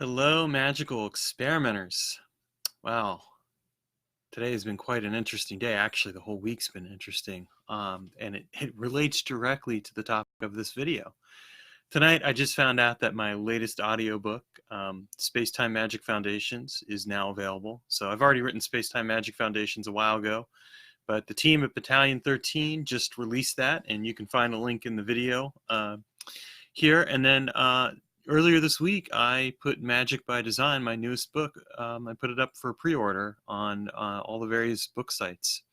Hello, magical experimenters. Wow, today has been quite an interesting day. Actually, the whole week's been interesting. And it relates directly to the topic of this video. Tonight, I just found out that my latest audiobook, Space-Time Magic Foundations, is now available. So I've already written Space-Time Magic Foundations a while ago, but the team at Battalion 13 just released that, and you can find a link in the video here. And then earlier this week, I put Magic by Design, my newest book, I put it up for pre-order on all the various book sites.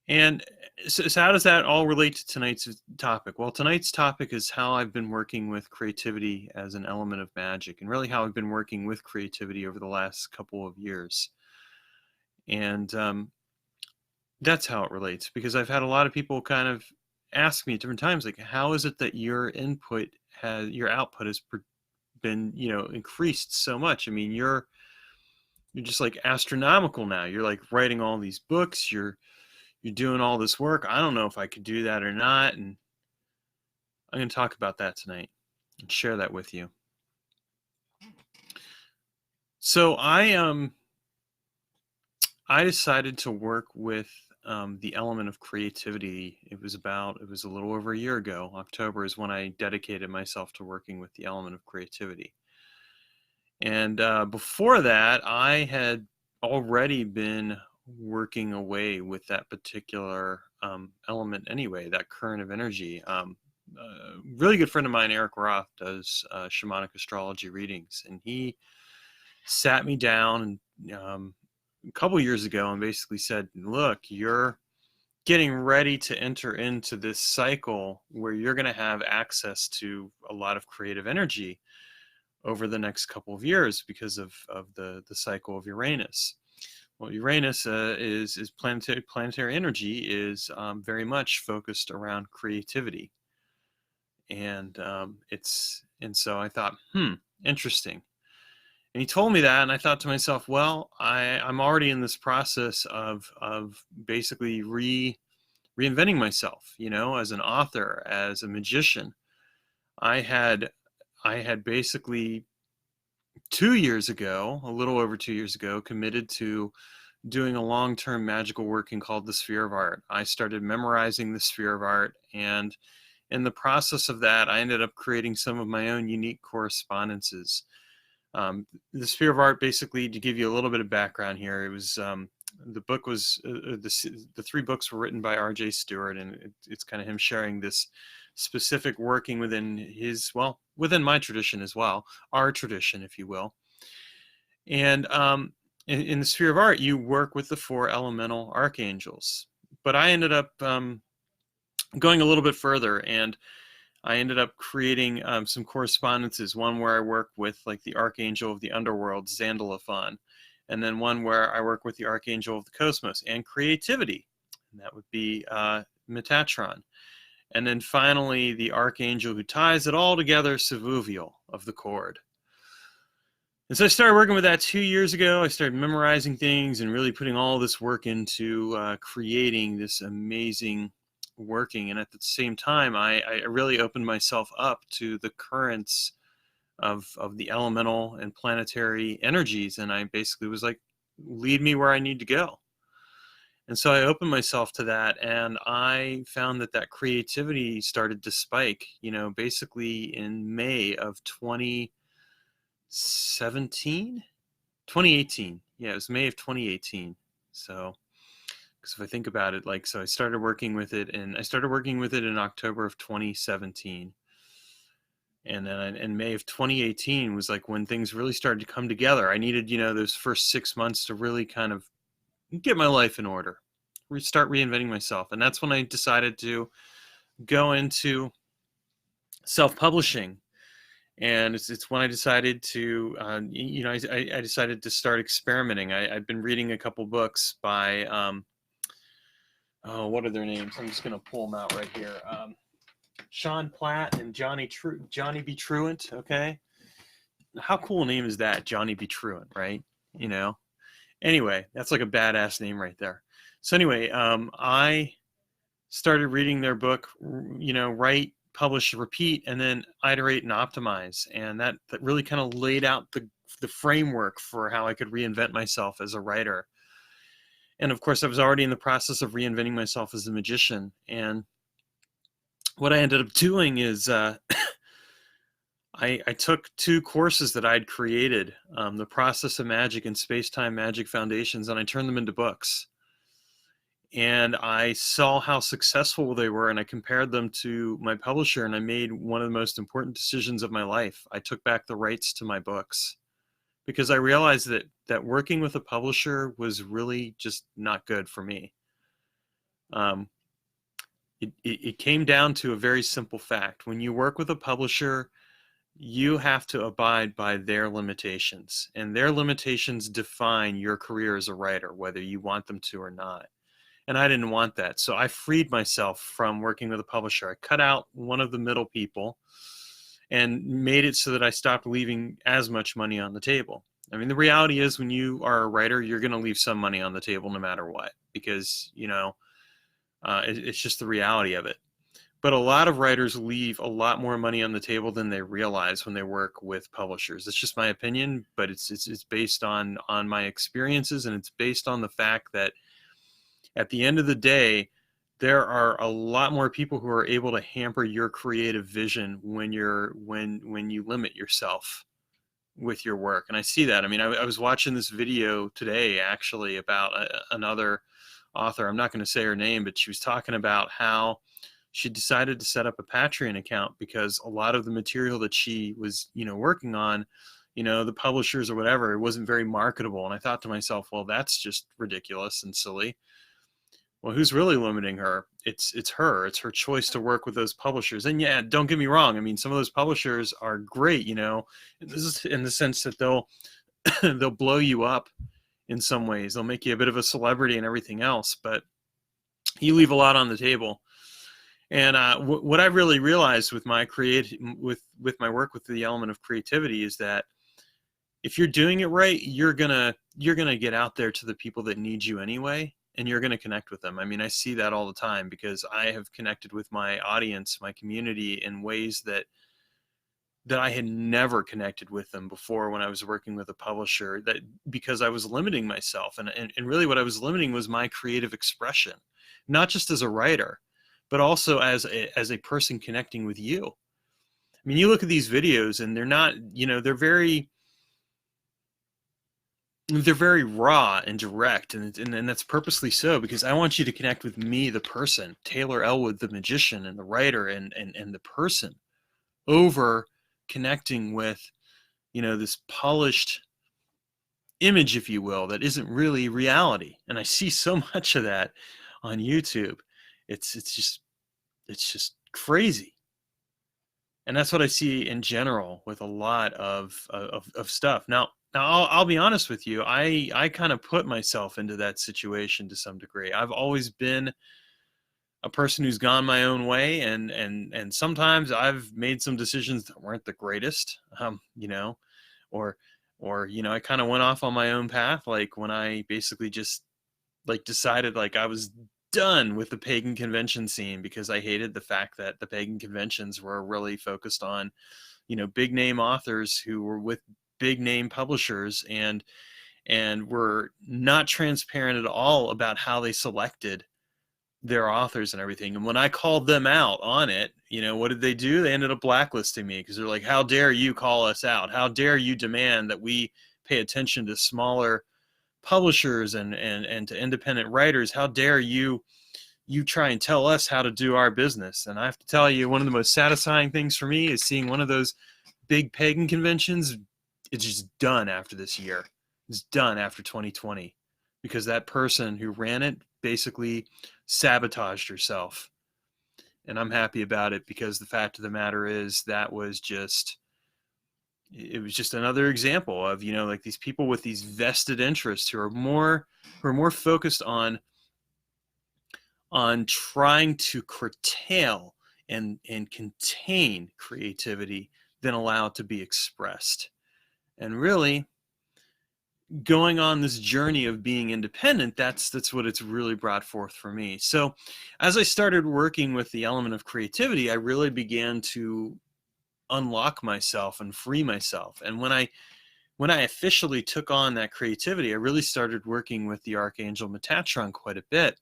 And so how does that all relate to tonight's topic? Well, tonight's topic is how I've been working with creativity as an element of magic, and really how I've been working with creativity over the last couple of years. And that's how it relates, because I've had a lot of people kind of ask me at different times, like, how is it that your output has been, increased so much? I mean, you're just like astronomical now. You're like writing all these books. You're doing all this work. I don't know if I could do that or not, and I'm going to talk about that tonight and share that with you. So I decided to work with the element of creativity. It was a little over a year ago. October is when I dedicated myself to working with the element of creativity. And before that, I had already been working away with that particular element anyway, that current of energy. A really good friend of mine, Eric Roth, does shamanic astrology readings, and he sat me down and a couple years ago and basically said, look, you're getting ready to enter into this cycle where you're going to have access to a lot of creative energy over the next couple of years because of the cycle of Uranus. Well, Uranus is planetary energy is very much focused around creativity. And so I thought, interesting. And he told me that, and I thought to myself, well, I'm already in this process of basically reinventing myself, as an author, as a magician. I had basically 2 years ago, a little over 2 years ago, committed to doing a long-term magical working called the Sphere of Art. I started memorizing the Sphere of Art, and in the process of that, I ended up creating some of my own unique correspondences. The Sphere of Art, basically, to give you a little bit of background here, it was the book was the 3 books were written by R.J. Stewart, and it's kind of him sharing this specific working within within my tradition as well, our tradition, if you will. And in the Sphere of Art, you work with the 4 elemental archangels. But I ended up going a little bit further, and I ended up creating some correspondences, one where I work with like the archangel of the underworld, Zandalafon, and then one where I work with the archangel of the cosmos and creativity, and that would be Metatron. And then finally, the archangel who ties it all together, Savuvial of the cord. And so I started working with that 2 years ago. I started memorizing things and really putting all this work into creating this amazing working. And at the same time, I really opened myself up to the currents of the elemental and planetary energies. And I basically was like, lead me where I need to go. And so I opened myself to that, and I found that creativity started to spike, basically in May of 2018. Yeah, it was May of 2018. So, because if I think about it, so I started working with it, and I started working with it in October of 2017. And then in May of 2018 was like when things really started to come together. I needed, those first 6 months to really kind of get my life in order, start reinventing myself. And that's when I decided to go into self-publishing. And it's when I decided to, I decided to start experimenting. I've been reading a couple books by, what are their names? I'm just going to pull them out right here. Sean Platt and Johnny B. Truant, okay? How cool a name is that, Johnny B. Truant, right? Anyway, that's like a badass name right there. So anyway, I started reading their book, right publish, repeat, and then iterate and optimize. And that really kind of laid out the framework for how I could reinvent myself as a writer. And of course, I was already in the process of reinventing myself as a magician. And what I ended up doing is I took 2 courses that I'd created, The Process of Magic and Space-Time Magic Foundations, and I turned them into books. And I saw how successful they were, and I compared them to my publisher, and I made one of the most important decisions of my life. I took back the rights to my books because I realized that working with a publisher was really just not good for me. It came down to a very simple fact. When you work with a publisher, you have to abide by their limitations, and their limitations define your career as a writer, whether you want them to or not. And I didn't want that. So I freed myself from working with a publisher. I cut out one of the middle people and made it so that I stopped leaving as much money on the table. I mean, the reality is when you are a writer, you're going to leave some money on the table no matter what, because, it's just the reality of it. But a lot of writers leave a lot more money on the table than they realize when they work with publishers. It's just my opinion, but it's based on my experiences, and it's based on the fact that at the end of the day, there are a lot more people who are able to hamper your creative vision when you limit yourself with your work. And I see that. I mean, I was watching this video today actually about another author. I'm not going to say her name, but she was talking about how she decided to set up a Patreon account because a lot of the material that she was, working on, the publishers or whatever, it wasn't very marketable. And I thought to myself, well, that's just ridiculous and silly. Well, who's really limiting her? It's her. It's her choice to work with those publishers. And yeah, don't get me wrong. I mean, some of those publishers are great, in the sense that they'll blow you up in some ways. They'll make you a bit of a celebrity and everything else, but you leave a lot on the table. And what I really realized with my with my work with the element of creativity is that if you're doing it right, you're gonna get out there to the people that need you anyway, and you're gonna connect with them. I mean, I see that all the time because I have connected with my audience, my community, in ways that I had never connected with them before when I was working with a publisher, that because I was limiting myself, and really what I was limiting was my creative expression, not just as a writer, but also as a person connecting with you. I mean, you look at these videos and they're not, they're very raw and direct, and that's purposely so, because I want you to connect with me, the person, Taylor Ellwood, the magician and the writer and the person, over connecting with, this polished image, if you will, that isn't really reality. And I see so much of that on YouTube. It's just crazy. And that's what I see in general with a lot of stuff. Now I'll be honest with you. I kind of put myself into that situation to some degree. I've always been a person who's gone my own way, and sometimes I've made some decisions that weren't the greatest, or I kind of went off on my own path, like when I basically just decided I was done with the pagan convention scene, because I hated the fact that the pagan conventions were really focused on, big name authors who were with big name publishers and were not transparent at all about how they selected their authors and everything. And when I called them out on it, what did they do? They ended up blacklisting me, because they're like, how dare you call us out? How dare you demand that we pay attention to smaller publishers and to independent writers? How dare you try and tell us how to do our business? And I have to tell you, one of the most satisfying things for me is seeing one of those big pagan conventions. It's just done after this year. It's done after 2020, because that person who ran it basically sabotaged herself. And I'm happy about it, because the fact of the matter is it was just another example of, these people with these vested interests who are more focused on trying to curtail and contain creativity than allow it to be expressed. And really, going on this journey of being independent, that's what it's really brought forth for me. So as I started working with the element of creativity, I really began to unlock myself and free myself. And when I officially took on that creativity, I really started working with the Archangel Metatron quite a bit,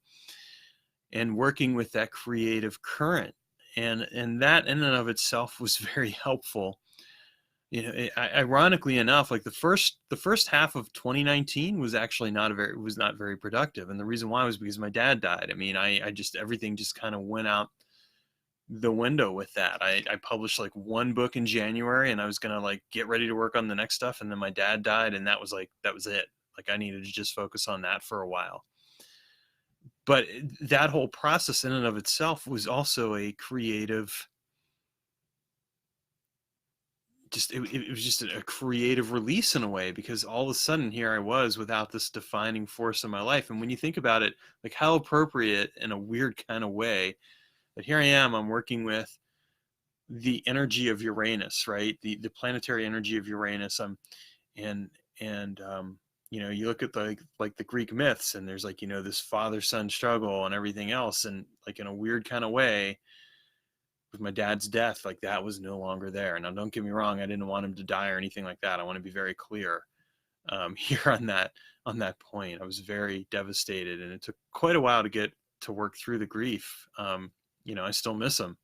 and working with that creative current. And that in and of itself was very helpful. Ironically enough, like the first half of 2019 was actually not very productive. And the reason why was because my dad died. I mean, I just, everything just kind of went out the window with that. I published like one book in January, and I was gonna like get ready to work on the next stuff, and then my dad died, and that was it. Like I needed to just focus on that for a while. But that whole process in and of itself was also a creative, it was just a creative release in a way, because all of a sudden here I was without this defining force in my life. And when you think about it, like how appropriate in a weird kind of way that here I am, I'm working with the energy of Uranus, right? The planetary energy of Uranus. And you look at like the Greek myths, and there's like, this father-son struggle and everything else. And like in a weird kind of way, with my dad's death, like that was no longer there. Now, don't get me wrong, I didn't want him to die or anything like that. I want to be very clear here on that point. I was very devastated, and it took quite a while to get to work through the grief. I still miss him.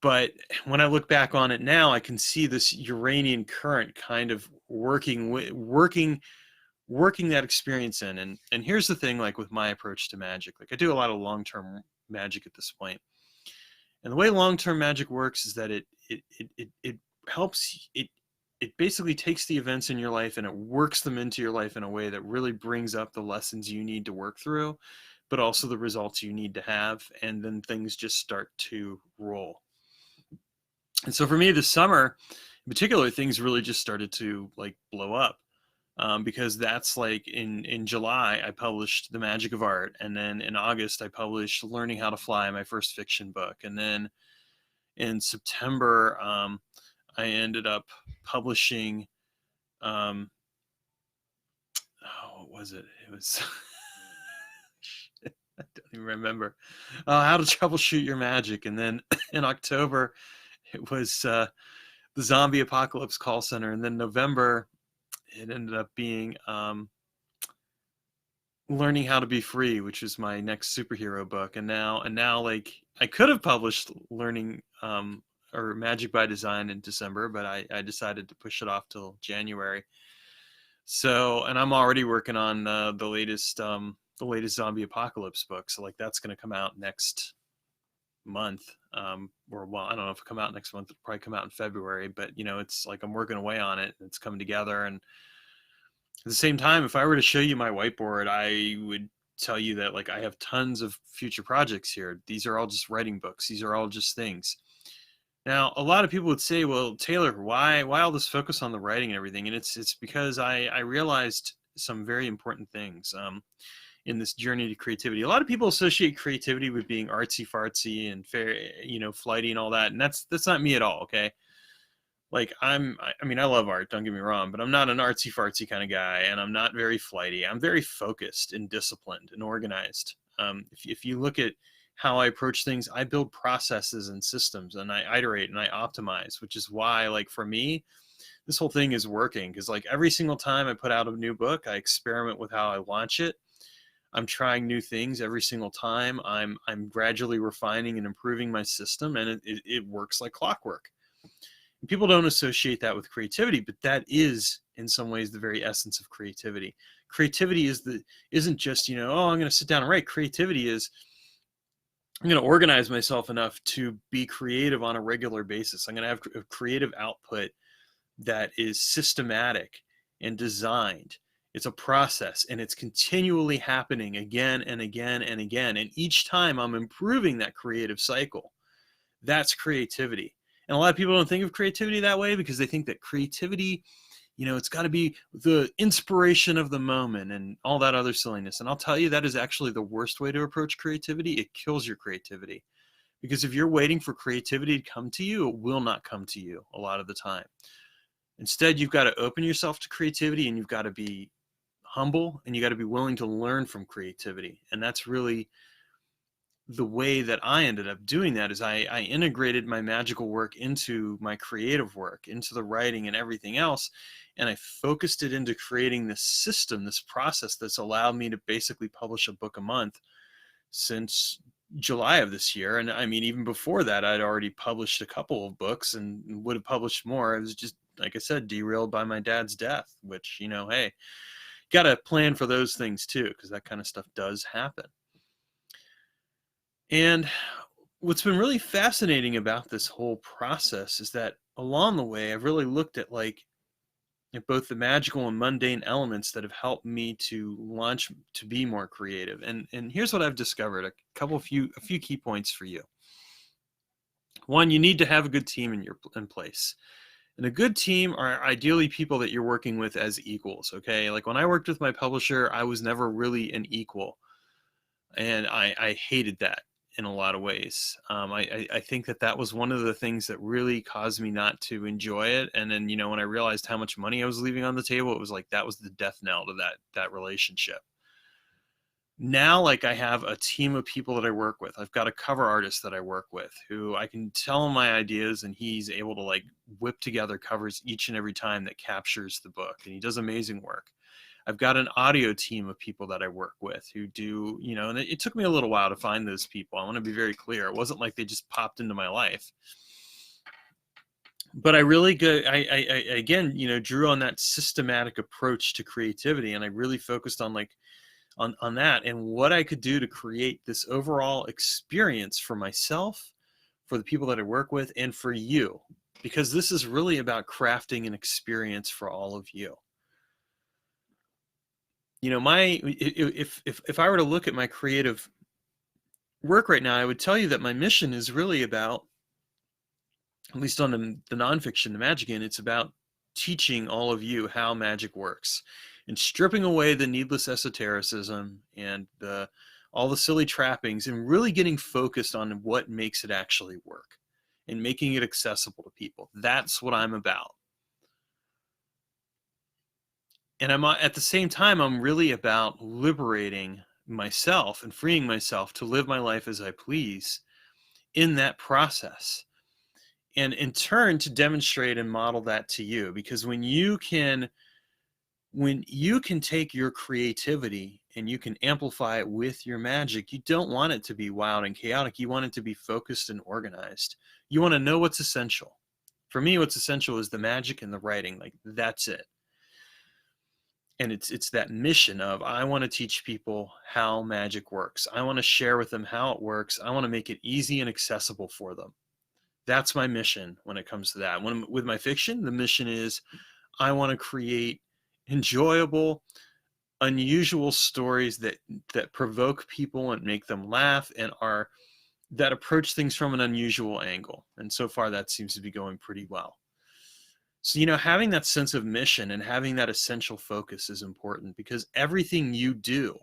But when I look back on it now, I can see this Uranian current kind of working that experience in. And here's the thing, like with my approach to magic, like I do a lot of long-term magic at this point. And the way long-term magic works is that it helps, it basically takes the events in your life and it works them into your life in a way that really brings up the lessons you need to work through, but also the results you need to have. And then things just start to roll. And so for me this summer in particular, things really just started to like blow up. Because that's like in July, I published The Magic of Art. And then in August, I published Learning How to Fly, my first fiction book. And then in September, I ended up publishing, what was it? It was, I don't even remember, How to Troubleshoot Your Magic. And then in October, it was The Zombie Apocalypse Call Center. And then November, it ended up being Learning How to Be Free, which is my next superhero book. And now like I could have published Learning or Magic by Design in December, but I decided to push it off till January. So, and I'm already working on the latest Zombie Apocalypse book. So like that's going to come out next month. Or well, I don't know if it'll come out next month. It'll probably come out in February, but it's like I'm working away on it. And it's coming together. And at the same time, if I were to show you my whiteboard, I would tell you that like I have tons of future projects here. These are all just writing books. These are all just things. Now, a lot of people would say, well, Taylor, why all this focus on the writing and everything? And it's because I realized some very important things in this journey to creativity. A lot of people associate creativity with being artsy fartsy and fair, flighty and all that. And that's not me at all. Okay. Like I mean, I love art, don't get me wrong, but I'm not an artsy fartsy kind of guy, and I'm not very flighty. I'm very focused and disciplined and organized. If you look at how I approach things, I build processes and systems, and I iterate and I optimize, which is why, like for me, this whole thing is working, because like every single time I put out a new book, I experiment with how I launch it. I'm trying new things every single time. I'm gradually refining and improving my system, and it works like clockwork. People don't associate that with creativity, but that is in some ways the very essence of creativity. Creativity isn't just, I'm going to sit down and write. Creativity is, I'm going to organize myself enough to be creative on a regular basis. I'm going to have a creative output that is systematic and designed. It's a process, and it's continually happening again and again and again. And each time I'm improving that creative cycle. That's creativity. And a lot of people don't think of creativity that way, because they think that creativity, it's got to be the inspiration of the moment and all that other silliness. And I'll tell you, that is actually the worst way to approach creativity. It kills your creativity, because if you're waiting for creativity to come to you, it will not come to you a lot of the time. Instead, you've got to open yourself to creativity, and you've got to be humble, and you got to be willing to learn from creativity. And that's really the way that I ended up doing that. Is I integrated my magical work into my creative work, into the writing and everything else. And I focused it into creating this system, this process that's allowed me to basically publish a book a month since July of this year. And I mean, even before that, I'd already published a couple of books and would have published more. It was just, like I said, derailed by my dad's death, which, hey, got to plan for those things too, because that kind of stuff does happen. And what's been really fascinating about this whole process is that along the way, I've really looked at both the magical and mundane elements that have helped me to launch to be more creative. And here's what I've discovered: a few key points for you. One, you need to have a good team in place. And a good team are ideally people that you're working with as equals. Okay, like when I worked with my publisher, I was never really an equal, and I hated that in a lot of ways. I think that was one of the things that really caused me not to enjoy it. And then, when I realized how much money I was leaving on the table, it was like that was the death knell to that relationship. Now, like, I have a team of people that I work with. I've got a cover artist that I work with who I can tell him my ideas, and he's able to whip together covers each and every time that captures the book, and he does amazing work. I've got an audio team of people that I work with who do, and it took me a little while to find those people. I want to be very clear. It wasn't like they just popped into my life. But I really again, drew on that systematic approach to creativity, and I really focused on on that and what I could do to create this overall experience for myself, for the people that I work with, and for you, because this is really about crafting an experience for all of you. If I were to look at my creative work right now, I would tell you that my mission is really about, at least on the nonfiction, the Magic Inn, it's about teaching all of you how magic works and stripping away the needless esotericism and all the silly trappings, and really getting focused on what makes it actually work and making it accessible to people. That's what I'm about. And at the same time, I'm really about liberating myself and freeing myself to live my life as I please in that process. And in turn, to demonstrate and model that to you. Because when you can take your creativity and you can amplify it with your magic, you don't want it to be wild and chaotic. You want it to be focused and organized. You want to know what's essential. For me, what's essential is the magic and the writing. Like, that's it. And it's that mission of, I want to teach people how magic works. I want to share with them how it works. I want to make it easy and accessible for them. That's my mission when it comes to that. With my fiction, the mission is, I want to create enjoyable, unusual stories that provoke people and make them laugh, and that approach things from an unusual angle. And so far, that seems to be going pretty well. So, having that sense of mission and having that essential focus is important, because everything you do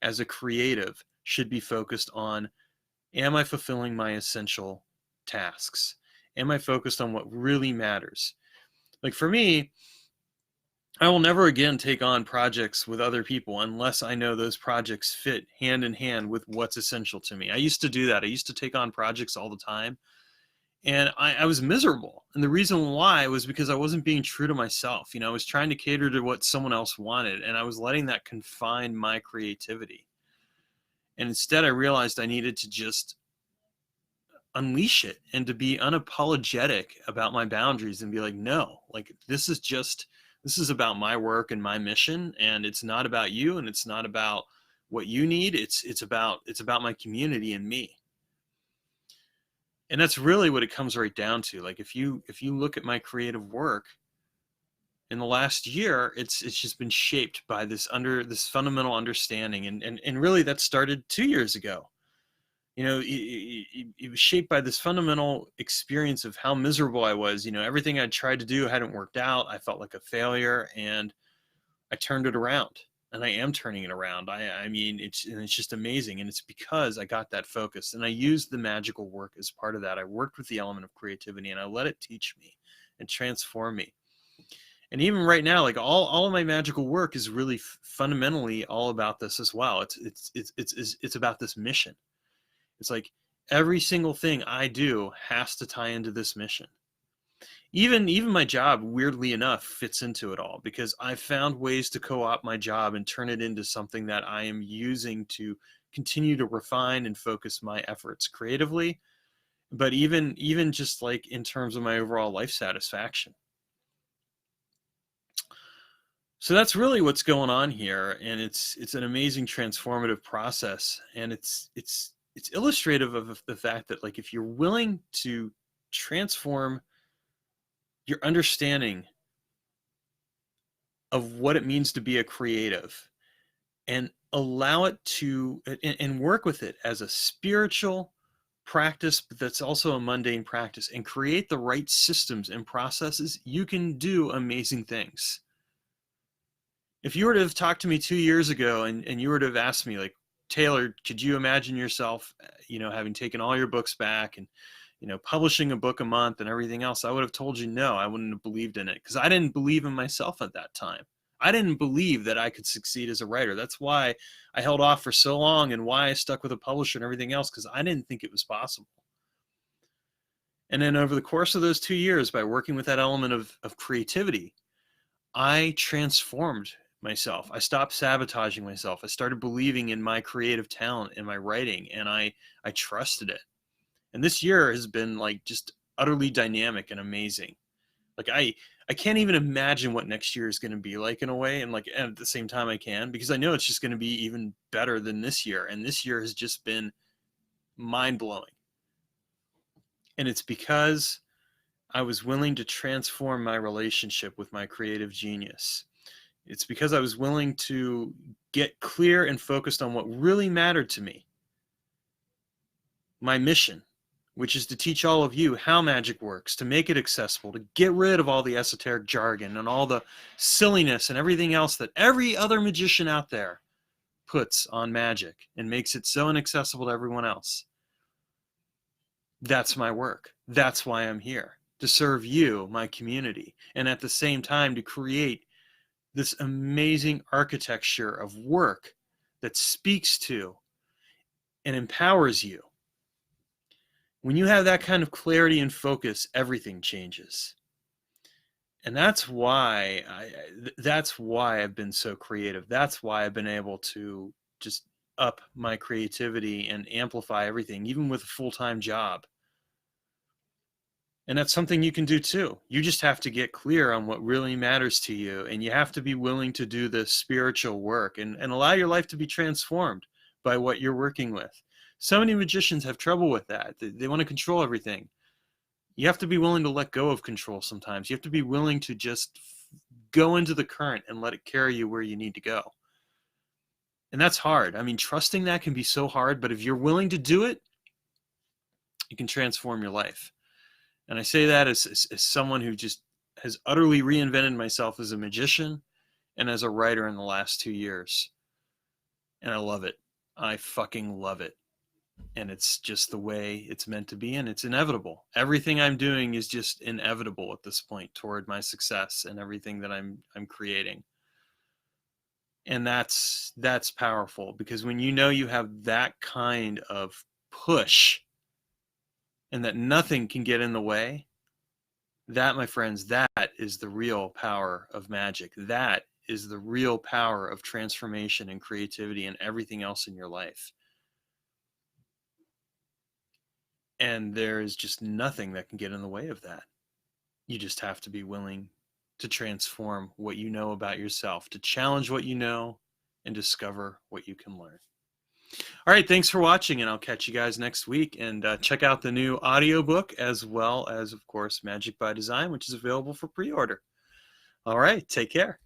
as a creative should be focused on, am I fulfilling my essential tasks? Am I focused on what really matters? Like, for me, I will never again take on projects with other people unless I know those projects fit hand in hand with what's essential to me. I used to do that. I used to take on projects all the time, and I was miserable. And the reason why was because I wasn't being true to myself. I was trying to cater to what someone else wanted, and I was letting that confine my creativity. And instead, I realized I needed to just unleash it and to be unapologetic about my boundaries and be like, no, like, this is about my work and my mission, and it's not about you, and it's not about what you need. It's about my community and me. And that's really what it comes right down to. Like, if you look at my creative work in the last year, it's just been shaped by this fundamental understanding, and really that started 2 years ago. It was shaped by this fundamental experience of how miserable I was. Everything I'd tried to do hadn't worked out. I felt like a failure, and I turned it around, and I am turning it around. I mean, it's just amazing. And it's because I got that focus, and I used the magical work as part of that. I worked with the element of creativity, and I let it teach me and transform me. And even right now, like all of my magical work is really fundamentally all about this as well. It's about this mission. It's like every single thing I do has to tie into this mission. Even my job, weirdly enough, fits into it all, because I've found ways to co-opt my job and turn it into something that I am using to continue to refine and focus my efforts creatively, but even just like in terms of my overall life satisfaction. So that's really what's going on here, and it's an amazing transformative process, and it's illustrative of the fact that, like, if you're willing to transform your understanding of what it means to be a creative and allow it to and work with it as a spiritual practice, but that's also a mundane practice, and create the right systems and processes, you can do amazing things. If you were to have talked to me 2 years ago and you were to have asked me, like, Taylor, could you imagine yourself, having taken all your books back and, publishing a book a month and everything else, I would have told you no. I wouldn't have believed in it, because I didn't believe in myself at that time. I didn't believe that I could succeed as a writer. That's why I held off for so long, and why I stuck with a publisher and everything else, because I didn't think it was possible. And then over the course of those 2 years, by working with that element of creativity, I transformed myself. I stopped sabotaging myself. I started believing in my creative talent in my writing, and I trusted it. And this year has been like just utterly dynamic and amazing. Like I can't even imagine what next year is going to be like, in a way, and like, and at the same time I can, because I know it's just going to be even better than this year. And this year has just been mind-blowing. And it's because I was willing to transform my relationship with my creative genius. It's because I was willing to get clear and focused on what really mattered to me. My mission, which is to teach all of you how magic works, to make it accessible, to get rid of all the esoteric jargon and all the silliness and everything else that every other magician out there puts on magic and makes it so inaccessible to everyone else. That's my work. That's why I'm here, to serve you, my community, and at the same time to create this amazing architecture of work that speaks to and empowers you. When you have that kind of clarity and focus, everything changes. And that's why I've been so creative. That's why I've been able to just up my creativity and amplify everything, even with a full-time job. And that's something you can do too. You just have to get clear on what really matters to you, and you have to be willing to do the spiritual work and allow your life to be transformed by what you're working with. So many magicians have trouble with that. They want to control everything. You have to be willing to let go of control sometimes. You have to be willing to just go into the current and let it carry you where you need to go. And that's hard. I mean, trusting that can be so hard, but if you're willing to do it, you can transform your life. And I say that as someone who just has utterly reinvented myself as a magician and as a writer in the last 2 years. And I love it. I fucking love it. And it's just the way it's meant to be, and it's inevitable. Everything I'm doing is just inevitable at this point toward my success and everything that I'm creating. And that's powerful, because when you know you have that kind of push and that nothing can get in the way, that, my friends, that is the real power of magic. That is the real power of transformation and creativity and everything else in your life. And there is just nothing that can get in the way of that. You just have to be willing to transform what you know about yourself, to challenge what you know, and discover what you can learn. All right, thanks for watching, and I'll catch you guys next week. And check out the new audiobook, as well as, of course, Magic by Design, which is available for pre-order. All right, take care.